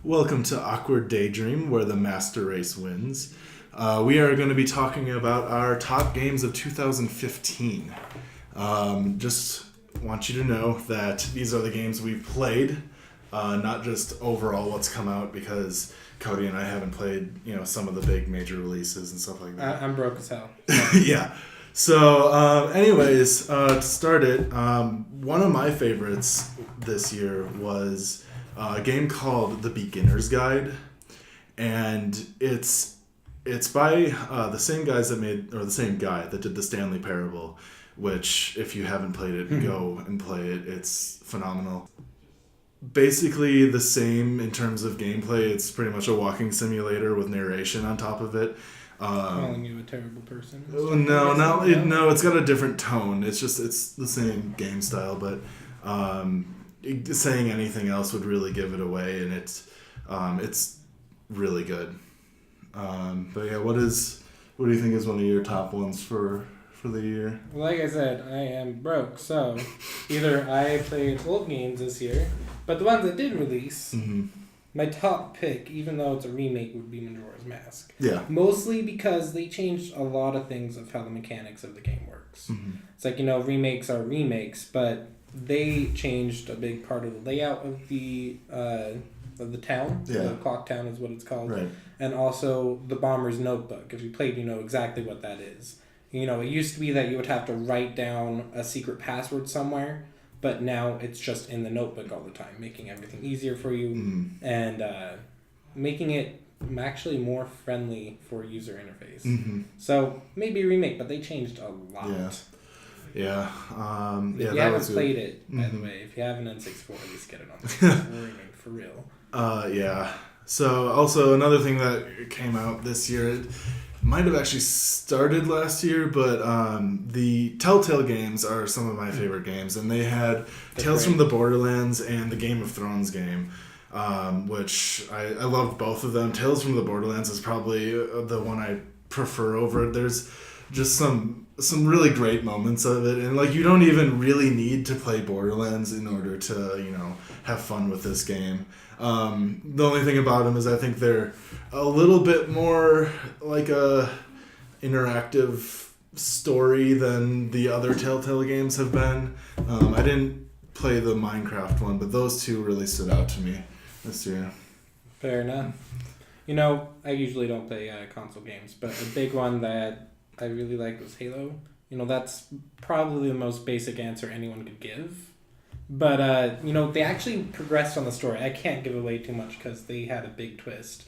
Welcome to Awkward Daydream, where the master race wins. We are going to be talking about our top games of 2015. Just want you to know that these are the games we've played, not just overall what's come out, because Kody and I haven't played, some of the big major releases and stuff like that. I'm broke as hell. Yeah. So, anyways, to start it, one of my favorites this year was a game called The Beginner's Guide, and it's by the same guys that made, or the same guy that did the Stanley Parable, which if you haven't played it, go and play it. It's phenomenal. Basically the same in terms of gameplay. It's pretty much a walking simulator with narration on top of it. Calling you a terrible person. No, it's got a different tone. It's the same game style, but saying anything else would really give it away, and it's really good. But yeah, what do you think is one of your top ones for the year? Like I said, I am broke, so either I played old games this year, but the ones that did release, my top pick, even though it's a remake, would be Majora's Mask. Yeah. Mostly because they changed a lot of things of how the mechanics of the game works. It's like, remakes are remakes, but they changed a big part of the layout of the town. Yeah. The clock town is what it's called. Right. And also the Bomber's Notebook. If you played, you know exactly what that is. It used to be that you would have to write down a secret password somewhere, but now it's just in the notebook all the time, making everything easier for you and making it actually more friendly for user interface. So maybe a remake, but they changed a lot. Yeah. If you haven't played it, by the way, if you have an N64, at least get it on the N64 remake for real. Yeah. So also another thing that came out this year, it might have actually started last year, but the Telltale games are some of my favorite games, and they had Tales from the Borderlands and the Game of Thrones game, which I loved both of them. Tales from the Borderlands is probably the one I prefer over it. There's just some really great moments of it, and you don't even really need to play Borderlands in order to have fun with this game. The only thing about them is I think they're a little bit more like a interactive story than the other Telltale games have been. I didn't play the Minecraft one, but those two really stood out to me this year. Fair enough. I usually don't play console games, but a big one that I really liked was Halo. That's probably the most basic answer anyone could give. But, they actually progressed on the story. I can't give away too much because they had a big twist.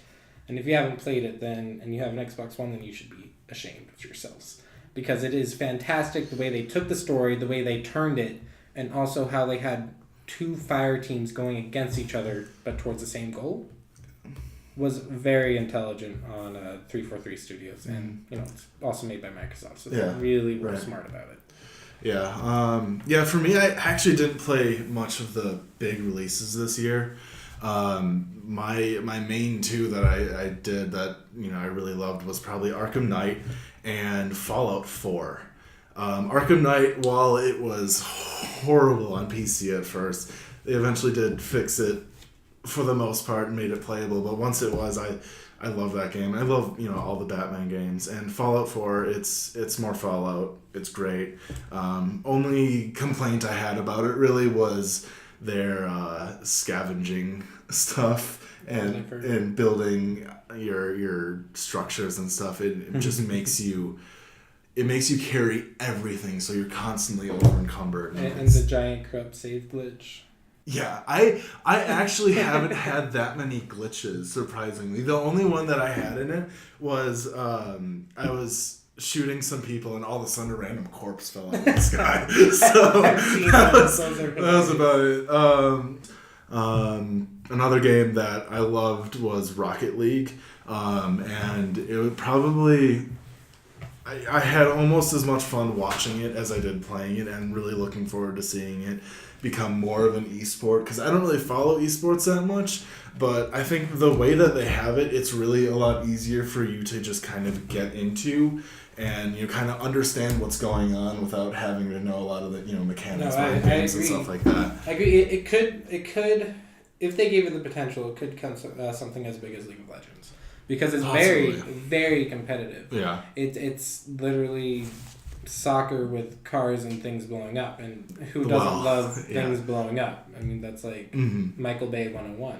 And if you haven't played it and you have an Xbox One, then you should be ashamed of yourselves. Because it is fantastic the way they took the story, the way they turned it, and also how they had two fire teams going against each other but towards the same goal. Was very intelligent on 343 Studios, and it's also made by Microsoft, so they really were smart about it. Yeah. For me, I actually didn't play much of the big releases this year. My main two that I did that I really loved was probably Arkham Knight and Fallout 4. Arkham Knight, while it was horrible on PC at first, they eventually did fix it for the most part and made it playable, but once it was, I love that game. I love all the Batman games, and Fallout 4, it's more Fallout. It's great. Only complaint I had about it really was their scavenging stuff and building your structures and stuff. It just makes you carry everything, so you're constantly over encumbered. And the giant corrupt save glitch. Yeah, I actually haven't had that many glitches, surprisingly. The only one that I had in it was I was shooting some people and all of a sudden a random corpse fell out of the sky. So that was about it. Another game that I loved was Rocket League, and it would probably... I had almost as much fun watching it as I did playing it, and really looking forward to seeing it become more of an esport, because I don't really follow esports that much, but I think the way that they have it, it's really a lot easier for you to just kind of get into and kind of understand what's going on without having to know a lot of the mechanics behind games and stuff like that. I agree. It could if they gave it the potential, it could come something as big as League of Legends. Because it's Possibly. very competitive. Yeah. It's literally soccer with cars and things blowing up. And who doesn't love things blowing up? I mean, that's like Michael Bay 101.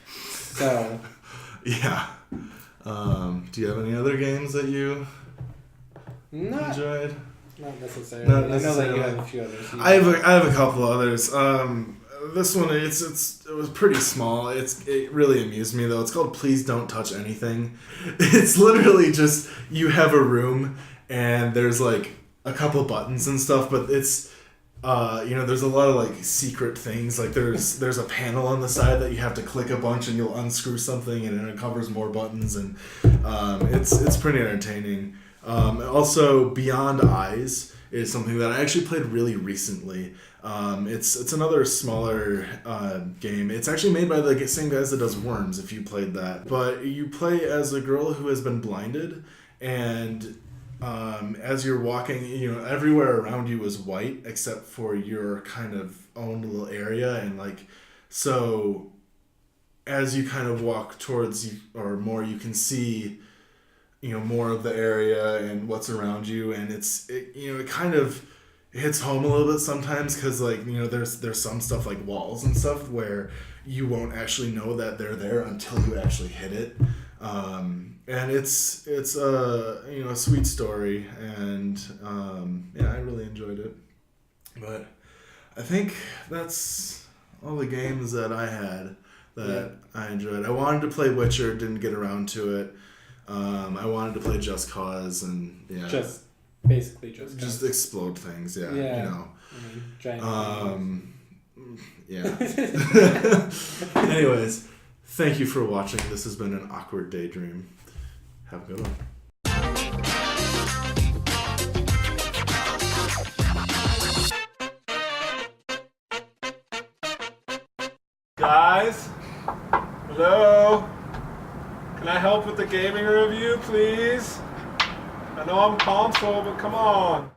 So... Yeah. Do you have any other games that you enjoyed? Not necessarily. Not I know necessarily. that you have a few others. I have a couple others. This one it was pretty small. It really amused me though. It's called Please Don't Touch Anything. It's literally just you have a room and there's like a couple buttons and stuff, but it's there's a lot of like secret things. Like there's a panel on the side that you have to click a bunch and you'll unscrew something and it covers more buttons, and it's pretty entertaining. Also, Beyond Eyes is something that I actually played really recently. It's another smaller game. It's actually made by the same guys that does Worms, if you played that. But you play as a girl who has been blinded, and as you're walking, everywhere around you is white except for your kind of own little area, and like so as you kind of walk towards or more, you can see more of the area and what's around you, and it kind of hits home a little bit sometimes because like there's some stuff like walls and stuff where you won't actually know that they're there until you actually hit it. And it's a sweet story, and I really enjoyed it. But I think that's all the games that I had that I enjoyed. I wanted to play Witcher, didn't get around to it. I wanted to play Just Cause, and just explode things. Giant Anyways, thank you for watching. This has been an awkward daydream. Have a good one. Guys, hello? Can I help with the gaming review, please? I know I'm console, but come on.